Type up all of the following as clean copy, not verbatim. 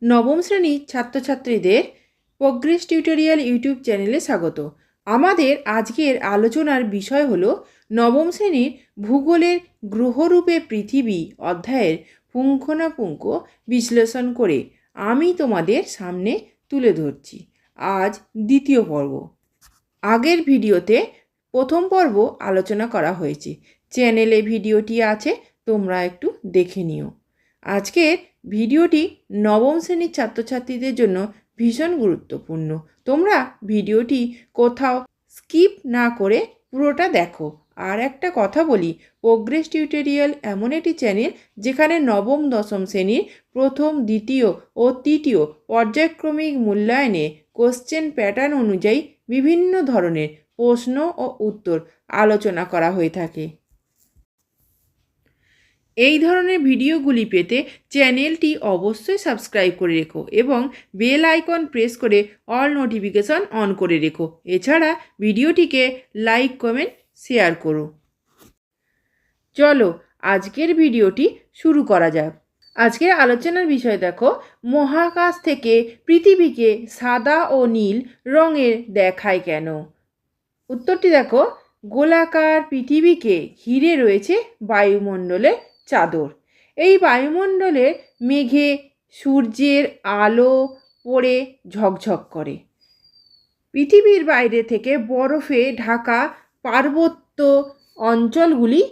নবম শ্রেণীর ছাত্রছাত্রীদের প্রোগ্রেস টিউটোরিয়াল ইউটিউব চ্যানেলে স্বাগত। আমাদের আজকের আলোচনার বিষয় হলো নবম শ্রেণীর ভূগোলের গ্রহরূপে পৃথিবী অধ্যায়ের পুঙ্খানুপুঙ্খ বিশ্লেষণ করে আমি তোমাদের সামনে তুলে ধরছি আজ দ্বিতীয় পর্ব। আগের ভিডিওতে প্রথম পর্ব আলোচনা করা হয়েছে, চ্যানেলে ভিডিওটি আছে, তোমরা একটু দেখে নিও। আজকের ভিডিওটি নবম শ্রেণীর ছাত্রছাত্রীদের জন্য ভীষণ গুরুত্বপূর্ণ। তোমরা ভিডিওটি কোথাও স্কিপ না করে পুরোটা দেখো। আর একটা কথা বলি, প্রোগ্রেস টিউটোরিয়াল এমন একটি চ্যানেল যেখানে নবম দশম শ্রেণীর প্রথম, দ্বিতীয় ও তৃতীয় পর্যায়ক্রমিক মূল্যায়নে কোশ্চেন প্যাটার্ন অনুযায়ী বিভিন্ন ধরনের প্রশ্ন ও উত্তর আলোচনা করা হয়ে থাকে। এই ধরনের ভিডিওগুলি পেতে চ্যানেলটি অবশ্যই সাবস্ক্রাইব করে রেখো এবং বেল আইকন প্রেস করে অল নোটিফিকেশন অন করে রেখো। এছাড়া ভিডিওটিকে লাইক, কমেন্ট, শেয়ার করো। চলো আজকের ভিডিওটি শুরু করা যাক। আজকের আলোচনার বিষয় দেখো, মহাকাশ থেকে পৃথিবীকে সাদা ও নীল রঙের দেখায় কেন? উত্তরটি দেখো, গোলাকার পৃথিবীকে ঘিরে রয়েছে বায়ুমণ্ডলের চাদর। এই বায়ুমণ্ডলের মেঘে সূর্যের আলো পড়ে ঝকঝক করে। পৃথিবীর বাইরে থেকে বরফে ঢাকা পার্বত্য অঞ্চলগুলি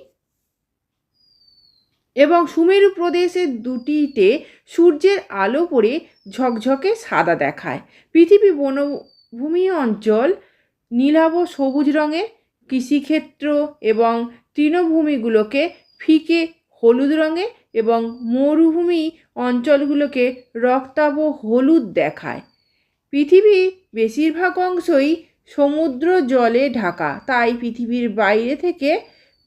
এবং সুমেরু প্রদেশের দুটিতে সূর্যের আলো পড়ে ঝকঝকে সাদা দেখায়। পৃথিবী বনভূমি অঞ্চল নীলাভ সবুজ রঙের, কৃষিক্ষেত্র এবং তৃণভূমিগুলোকে ফিকে হলুদ রঙের এবং মরুভূমি অঞ্চলগুলোকে রক্তাভ হলুদ দেখায়। পৃথিবীর বেশিরভাগ অংশই সমুদ্র জলে ঢাকা, তাই পৃথিবীর বাইরে থেকে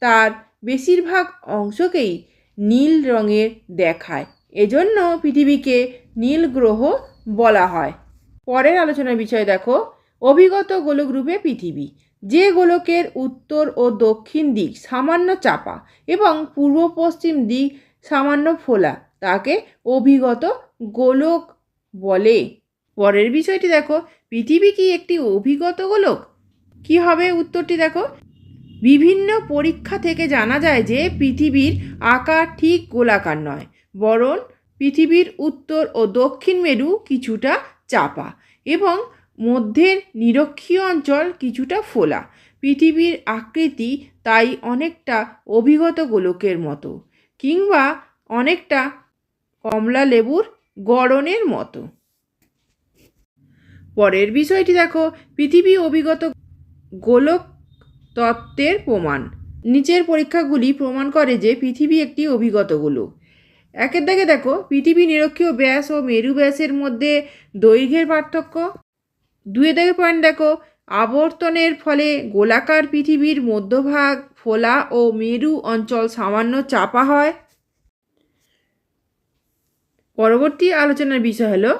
তার বেশিরভাগ অংশকেই নীল রঙের দেখায়। এজন্য পৃথিবীকে নীল গ্রহ বলা হয়। পরের আলোচনার বিষয় দেখো, অভিগত গোলক রূপে পৃথিবী। যে গোলকের উত্তর ও দক্ষিণ দিক সামান্য চাপা এবং পূর্ব পশ্চিম দিক সামান্য ফোলা তাকে অভিগত গোলক বলে। পরের বিষয়টি দেখো, পৃথিবী কি একটি অভিগত গোলক? কি হবে উত্তরটি দেখো, বিভিন্ন পরীক্ষা থেকে জানা যায় যে পৃথিবীর আকার ঠিক গোলাকার নয়, বরং পৃথিবীর উত্তর ও দক্ষিণ মেরু কিছুটা চাপা এবং মধ্যের নিরক্ষীয় অঞ্চল কিছুটা ফোলা। পৃথিবীর আকৃতি তাই অনেকটা অভিগত গোলকের মতো, কিংবা অনেকটা কমলা লেবুর গড়নের মতো। পরের বিষয়টি দেখো, পৃথিবী অভিগত গোলক তত্ত্বের প্রমাণ। নিচের পরীক্ষাগুলি প্রমাণ করে যে পৃথিবী একটি অভিগত গোলক। একের দাগে দেখো, পৃথিবী নিরক্ষীয় ব্যাস ও মেরু ব্যাসের মধ্যে দৈর্ঘ্যের পার্থক্য। দুই দাগে পয়েন্ট দেখো, আবর্তনের ফলে গোলাকার পৃথিবীর মধ্যভাগ ফোলা ও মেরু অঞ্চল সামান্য চাপা হয়। পরবর্তী আলোচনার বিষয় হলো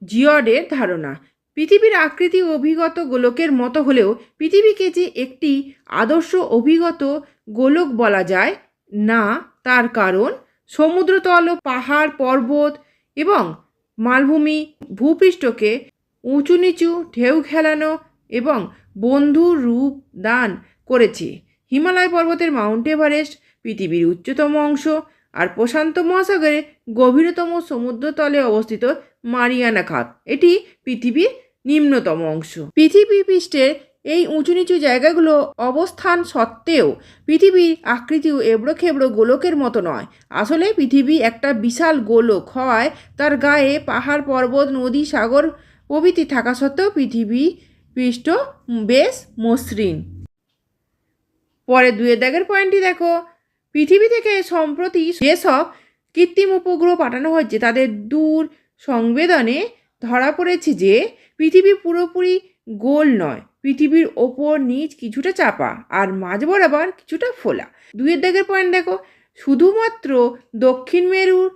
জিওডের ধারণা। পৃথিবীর আকৃতি অভিগত গোলকের মতো হলেও পৃথিবীকে যে একটি আদর্শ অভিগত গোলক বলা যায় না, তার কারণ সমুদ্রতল, পাহাড়, পর্বত এবং মালভূমি ভূপৃষ্ঠকে উঁচু নিচু, ঢেউ খেলানো এবং বন্ধুর রূপ দান করেছে। হিমালয় পর্বতের মাউন্ট এভারেস্ট পৃথিবীর উচ্চতম অংশ, আর প্রশান্ত মহাসাগরে গভীরতম সমুদ্রতলে অবস্থিত মারিয়ানা খাত এটি পৃথিবীর নিম্নতম অংশ। পৃথিবী পৃষ্ঠের এই উঁচু নিচু জায়গাগুলো অবস্থান সত্ত্বেও পৃথিবীর আকৃতিও এবড়ো খেবড়ো গোলকের মতো নয়। আসলে পৃথিবী একটা বিশাল গোলক হওয়ায় তার গায়ে পাহাড়, পর্বত, নদী, সাগর প্রভৃতি থাকা সত্ত্বেও পৃথিবী পৃষ্ঠ বেশ মসৃণ। পরে দুয়ের দাগের পয়েন্টটি দেখো, পৃথিবী থেকে সম্প্রতি যেসব কৃত্রিম উপগ্রহ পাঠানো হয়েছে তাদের দূর সংবেদনে ধরা পড়েছে যে পৃথিবী পুরোপুরি গোল নয়। পৃথিবীর ওপর নিচ কিছুটা চাপা আর মাঝ বরাবর কিছুটা ফোলা। দুয়ের দাগের পয়েন্ট দেখো, শুধুমাত্র দক্ষিণ মেরুর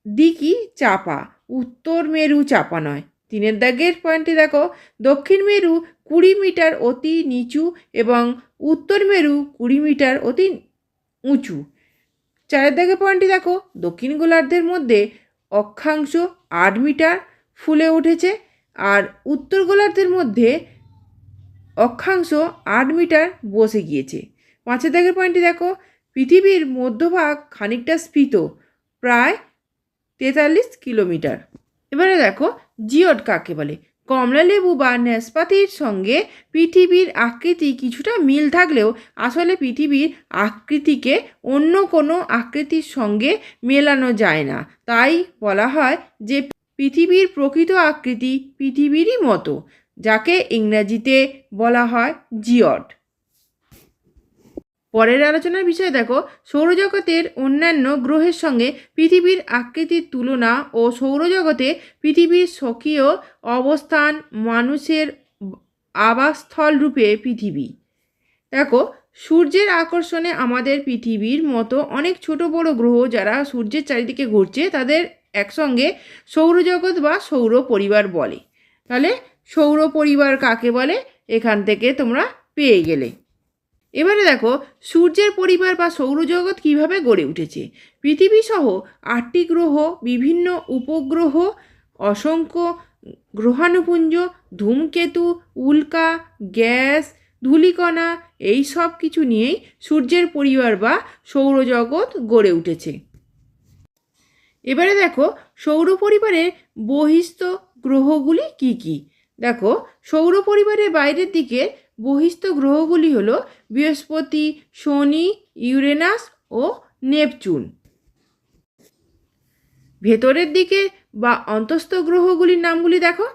দিকই চাপা, উত্তর মেরু চাপা নয়। তিনের দাগের পয়েন্টটি দেখো, দক্ষিণ মেরু 20 মিটার অতি নিচু এবং উত্তর মেরু 20 মিটার অতি উঁচু। চারের দাগের পয়েন্টটি দেখো, দক্ষিণ গোলার্ধের মধ্যে অক্ষাংশ 8 মিটার ফুলে উঠেছে, আর উত্তর গোলার্ধের মধ্যে অক্ষাংশ 8 মিটার বসে গিয়েছে। 5 দাগের পয়েন্টটি দেখো, পৃথিবীর মধ্যভাগ খানিকটা স্ফীত, প্রায় 43 কিলোমিটার। এবারে দেখো জিওড কাকে বলে। কমলালেবু বা নাশপাতির সঙ্গে পৃথিবীর আকৃতি কিছুটা মিল থাকলেও আসলে পৃথিবীর আকৃতিকে অন্য কোনো আকৃতির সঙ্গে মেলানো যায় না। তাই বলা হয় যে পৃথিবীর প্রকৃত আকৃতি পৃথিবীরই মতো, যাকে ইংরেজিতে বলা হয় জিওড। পরের আলোচনার বিষয় দেখো, সৌরজগতের অন্যান্য গ্রহের সঙ্গে পৃথিবীর আকৃতির তুলনা ও সৌরজগতে পৃথিবীর স্বকীয় অবস্থান, মানুষের আবাসস্থল রূপে পৃথিবী। দেখো, সূর্যের আকর্ষণে আমাদের পৃথিবীর মতো অনেক ছোট বড় গ্রহ যারা সূর্যের চারিদিকে ঘুরছে তাদের একসঙ্গে সৌরজগৎ বা সৌর পরিবার বলে। তাহলে সৌর পরিবার কাকে বলে এখান থেকে তোমরা পেয়ে গেলে। এবারে দেখো সূর্যের পরিবার বা সৌরজগৎ কিভাবে গড়ে উঠেছে। পৃথিবী সহ 8টি গ্রহ, বিভিন্ন উপগ্রহ, অসংখ্য গ্রহাণুপুঞ্জ, ধূমকেতু, উল্কা, গ্যাস, ধূলিকণা, এই সব কিছু নিয়েই সূর্যের পরিবার বা সৌরজগৎ গড়ে উঠেছে। এবারে দেখো সৌর পরিবারের বহিস্থ গ্রহগুলি কি কি। দেখো সৌর পরিবারের বাইরের দিকে বহিস্থ গ্রহগুলি হলো বৃহস্পতি, শনি, ইউরেনাস ও নেপচুন। ভেতরের দিকে বা অন্তস্থ গ্রহগুলির নামগুলি দেখো।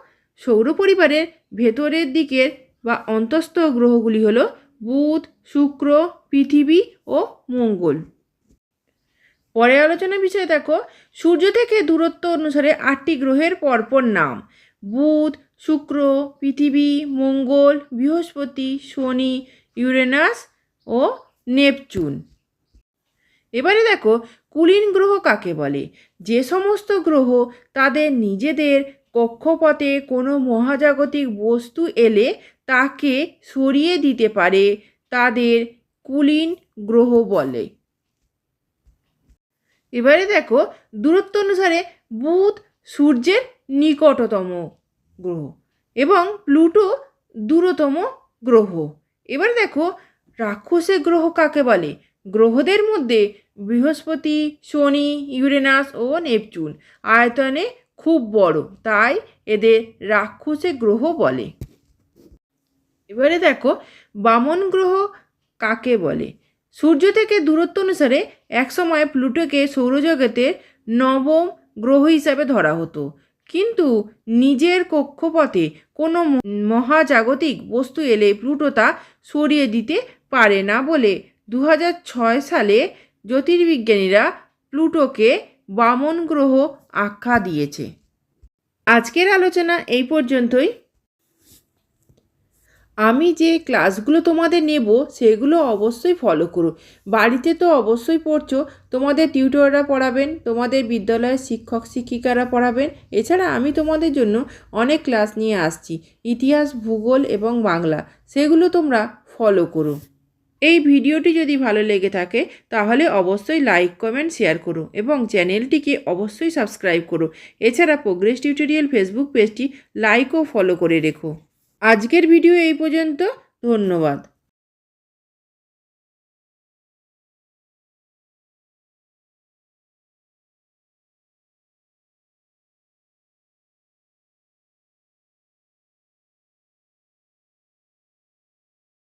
সৌর পরিবারের ভেতরের দিকের বা অন্তস্থ গ্রহগুলি হলো বুধ, শুক্র, পৃথিবী ও মঙ্গল। পরে আলোচনার বিষয় দেখো, সূর্য থেকে দূরত্ব অনুসারে 8টি গ্রহের পরপর নাম: বুধ, শুক্র, পৃথিবী, মঙ্গল, বৃহস্পতি, শনি, ইউরেনাস ও নেপচুন। এবারে দেখো কুলীন গ্রহ কাকে বলে। যে সমস্ত গ্রহ তাদের নিজেদের কক্ষপথে কোনো মহাজাগতিক বস্তু এলে তাকে সরিয়ে দিতে পারে তাদের কুলীন গ্রহ বলে। এবারে দেখো দূরত্ব অনুসারে বুধ সূর্যের নিকটতম গ্রহ এবং প্লুটো দূরতম গ্রহ। এবারে দেখো রাক্ষসের গ্রহ কাকে বলে। গ্রহদের মধ্যে বৃহস্পতি, শনি, ইউরেনাস ও নেপচুন আয়তনে খুব বড়, তাই এদের রাক্ষসের গ্রহ বলে। এবারে দেখো বামন গ্রহ কাকে বলে। সূর্য থেকে দূরত্ব অনুসারে একসময় প্লুটোকে সৌরজগতের 9ম গ্রহ হিসাবে ধরা হতো, কিন্তু নিজের কক্ষপথে কোনো মহাজাগতিক বস্তু এলে প্লুটো তা সরিয়ে দিতে পারে না বলে 2006 সালে জ্যোতির্বিজ্ঞানীরা প্লুটোকে বামন গ্রহ আখ্যা দিয়েছে। আজকের আলোচনা এই পর্যন্তই। আমি যে ক্লাসগুলো তোমাদের নেব সেগুলো অবশ্যই ফলো করো। বাড়িতে তো অবশ্যই পড়ছো, তোমাদের টিউটররা পড়াবেন, তোমাদের বিদ্যালয়ের শিক্ষক শিক্ষিকারা পড়াবেন। এছাড়া আমি তোমাদের জন্য অনেক ক্লাস নিয়ে আসছি, ইতিহাস, ভূগোল এবং বাংলা, সেগুলো তোমরা ফলো করো। এই ভিডিওটি যদি ভালো লেগে থাকে তাহলে অবশ্যই লাইক, কমেন্ট, শেয়ার করো এবং চ্যানেলটিকে অবশ্যই সাবস্ক্রাইব করো। এছাড়া প্রোগ্রেস টিউটোরিয়াল ফেসবুক পেজটি লাইক ও ফলো করে রেখো। আজকের ভিডিও এই পর্যন্ত। ধন্যবাদ।